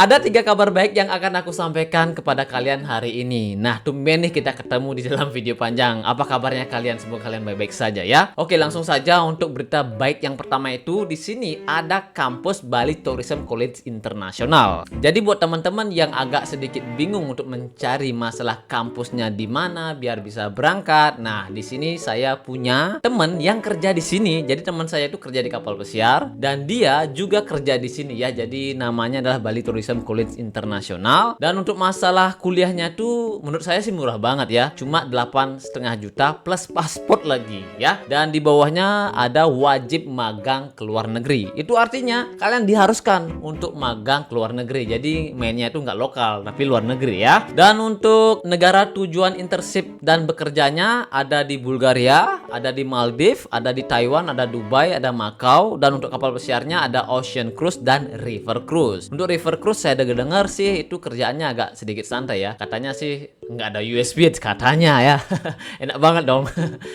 Ada 3 kabar baik yang akan aku sampaikan kepada kalian hari ini. Nah, tumben nih kita ketemu di dalam video panjang. Apa kabarnya kalian? Semoga kalian baik-baik saja ya. Oke, langsung saja untuk berita baik yang pertama itu di sini ada kampus Bali Tourism College International. Jadi buat teman-teman yang agak sedikit bingung untuk mencari masalah kampusnya di mana biar bisa berangkat. Nah, di sini saya punya teman yang kerja di sini. Jadi teman saya itu kerja di kapal pesiar dan dia juga kerja di sini ya. Jadi namanya adalah Bali Tourism College International. Dan untuk masalah kuliahnya tuh menurut saya sih murah banget ya, cuma 8,5 juta plus paspor lagi ya. Dan di bawahnya ada wajib magang ke luar negeri. Itu artinya kalian diharuskan untuk magang ke luar negeri. Jadi mainnya itu nggak lokal tapi luar negeri ya. Dan untuk negara tujuan internship dan bekerjanya ada di Bulgaria, ada di Maldives, ada di Taiwan, ada Dubai, ada Macau. Dan untuk kapal pesiarnya ada Ocean Cruise dan River Cruise. Untuk River Cruise saya dengar sih itu kerjaannya agak sedikit santai ya. Katanya sih nggak ada USB katanya ya. Enak banget dong.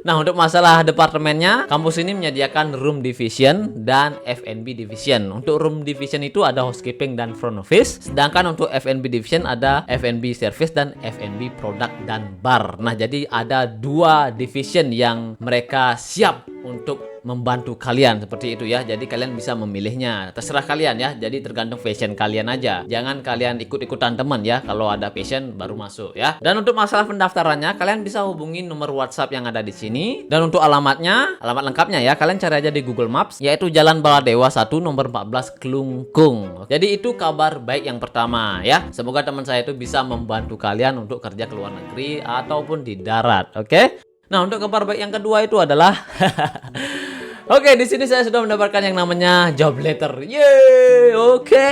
Nah, untuk masalah departemennya, kampus ini menyediakan room division dan F&B division. Untuk room division itu ada housekeeping dan front office. Sedangkan untuk F&B division ada F&B service dan F&B product dan bar. Nah, jadi ada 2 division yang mereka siap untuk membantu kalian seperti itu ya. Jadi kalian bisa memilihnya. Terserah kalian ya. Jadi tergantung passion kalian aja. Jangan kalian ikut-ikutan teman ya. Kalau ada passion baru masuk ya. Dan untuk masalah pendaftarannya, kalian bisa hubungi nomor WhatsApp yang ada di sini. Dan untuk alamatnya, alamat lengkapnya ya, kalian cari aja di Google Maps, yaitu Jalan Baladewa 1 nomor 14 Kelungkung. Jadi itu kabar baik yang pertama ya. Semoga teman saya itu bisa membantu kalian untuk kerja ke luar negeri ataupun di darat, oke? Nah, untuk kabar baik yang kedua itu adalah oke, di sini saya sudah mendapatkan yang namanya job letter. Yeay, oke.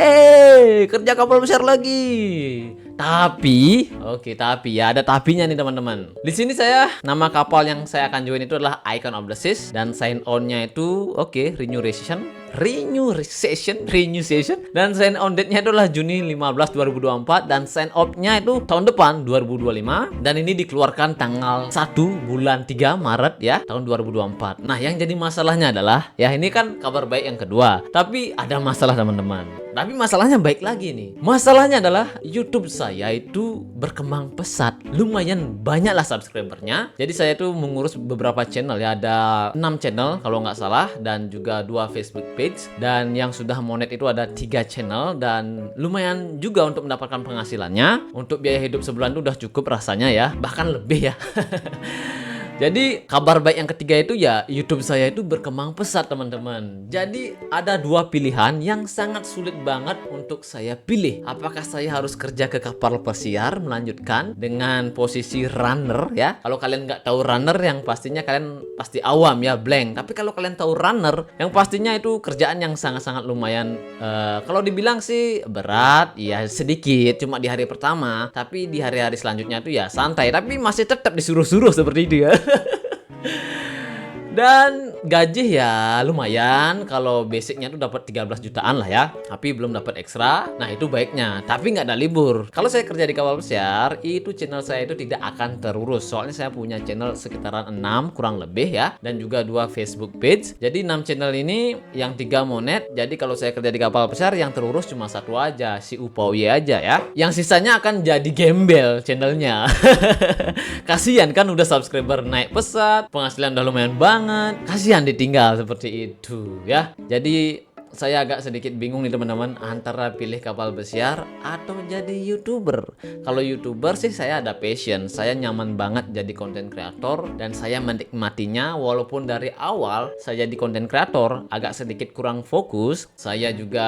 Kerja kapal besar lagi. Tapi ya ada tapinya nih teman-teman. Di sini saya nama kapal yang saya akan join itu adalah Icon of the Seas dan sign on-nya itu renew session dan sign on date-nya itu adalah Juni 15 2024 dan sign off-nya itu tahun depan 2025 dan ini dikeluarkan tanggal 1 bulan 3 Maret ya tahun 2024. Nah, yang jadi masalahnya adalah ya ini kan kabar baik yang kedua, tapi ada masalah teman-teman. Tapi masalahnya baik lagi nih. Masalahnya adalah YouTube saya itu berkembang pesat. Lumayan banyaklah subscribernya. Jadi saya itu mengurus beberapa channel ya. Ada 6 channel kalau nggak salah. Dan juga 2 Facebook page. Dan yang sudah monet itu ada 3 channel. Dan lumayan juga untuk mendapatkan penghasilannya. Untuk biaya hidup sebulan itu udah cukup rasanya ya. Bahkan lebih ya. Jadi kabar baik yang ketiga itu ya YouTube saya itu berkembang pesat teman-teman. Jadi ada 2 pilihan yang sangat sulit banget untuk saya pilih. Apakah saya harus kerja ke kapal pesiar melanjutkan dengan posisi runner ya. Kalau kalian nggak tahu runner yang pastinya kalian pasti awam ya, blank. Tapi kalau kalian tahu runner yang pastinya itu kerjaan yang sangat-sangat lumayan. Kalau dibilang sih berat ya sedikit cuma di hari pertama. Tapi di hari-hari selanjutnya itu ya santai. Tapi masih tetap disuruh-suruh seperti itu ya. Dan gaji ya lumayan, kalau basicnya tuh dapat 13 jutaan lah ya, tapi belum dapat ekstra. Nah, itu baiknya, tapi nggak ada libur. Kalau saya kerja di kapal pesiar, itu channel saya itu tidak akan terurus. Soalnya saya punya channel sekitaran 6 kurang lebih ya, dan juga 2 Facebook page. Jadi 6 channel ini yang 3 monet. Jadi kalau saya kerja di kapal pesiar yang terurus cuma 1 aja, si Upawi aja ya. Yang sisanya akan jadi gembel channelnya. Kasihan kan udah subscriber naik pesat, penghasilan udah lumayan banget. Kasihan ditinggal seperti itu ya. Jadi saya agak sedikit bingung nih teman-teman antara pilih kapal pesiar atau jadi YouTuber. Kalau YouTuber sih saya ada passion, saya nyaman banget jadi content creator dan saya menikmatinya walaupun dari awal saya jadi content creator agak sedikit kurang fokus. Saya juga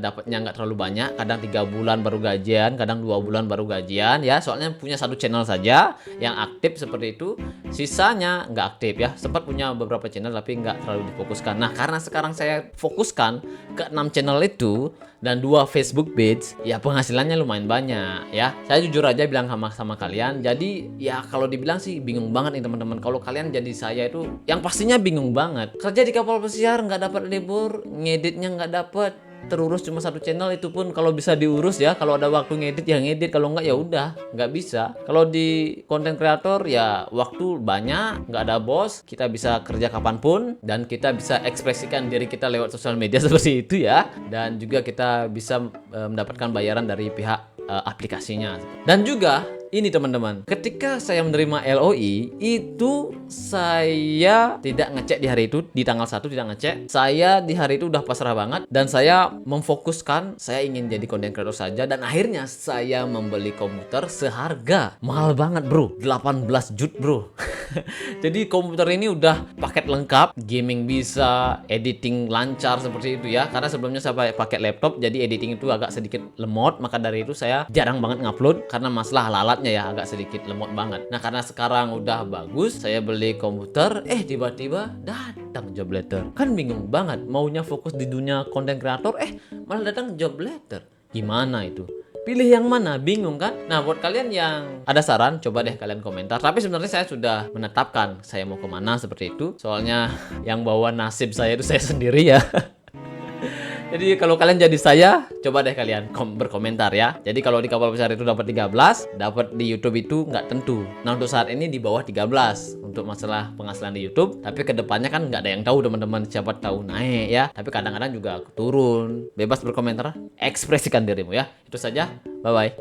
dapatnya nggak terlalu banyak, kadang 3 bulan baru gajian, kadang 2 bulan baru gajian ya. Soalnya punya 1 channel saja yang aktif seperti itu, sisanya nggak aktif ya. Sempat punya beberapa channel tapi nggak terlalu difokuskan. Nah, karena sekarang saya fokuskan ke 6 channel itu dan 2 Facebook page, ya penghasilannya lumayan banyak ya. Saya jujur aja bilang sama kalian. Jadi ya kalau dibilang sih bingung banget nih teman-teman. Kalau kalian jadi saya itu yang pastinya bingung banget. Kerja di kapal pesiar nggak dapat libur, ngeditnya nggak dapat, terurus cuma satu channel, itu pun kalau bisa diurus ya. Kalau ada waktu ngedit ya ngedit, kalau enggak ya udah nggak bisa. Kalau di konten kreator ya waktu banyak, nggak ada bos, kita bisa kerja kapanpun dan kita bisa ekspresikan diri kita lewat sosial media seperti itu ya. Dan juga kita bisa mendapatkan bayaran dari pihak aplikasinya. Dan juga ini teman-teman, ketika saya menerima LOI itu saya tidak ngecek di hari itu, di tanggal 1 tidak ngecek. Saya di hari itu udah pasrah banget dan saya memfokuskan saya ingin jadi content creator saja, dan akhirnya saya membeli komputer seharga mahal banget bro, 18 juta bro. Jadi komputer ini udah paket lengkap, gaming bisa, editing lancar seperti itu ya. Karena sebelumnya saya pakai laptop, jadi editing itu agak sedikit lemot, maka dari itu saya jarang banget ngupload karena masalah alatnya ya agak sedikit lemot banget. Nah karena sekarang udah bagus, saya beli komputer, tiba-tiba datang job letter. Kan bingung banget, maunya fokus di dunia content creator, malah datang job letter. Gimana itu? Pilih yang mana? Bingung kan? Nah buat kalian yang ada saran, coba deh kalian komentar. Tapi sebenarnya saya sudah menetapkan saya mau kemana seperti itu. Soalnya yang bawa nasib saya itu saya sendiri ya. Jadi kalau kalian jadi saya, coba deh kalian berkomentar ya. Jadi kalau di kapal besar itu dapat 13, dapat di YouTube itu nggak tentu. Nah untuk saat ini di bawah 13 untuk masalah penghasilan di YouTube. Tapi kedepannya kan nggak ada yang tahu teman-teman, siapa tahu naik ya. Tapi kadang-kadang juga turun. Bebas berkomentar, ekspresikan dirimu ya. Itu saja, bye-bye.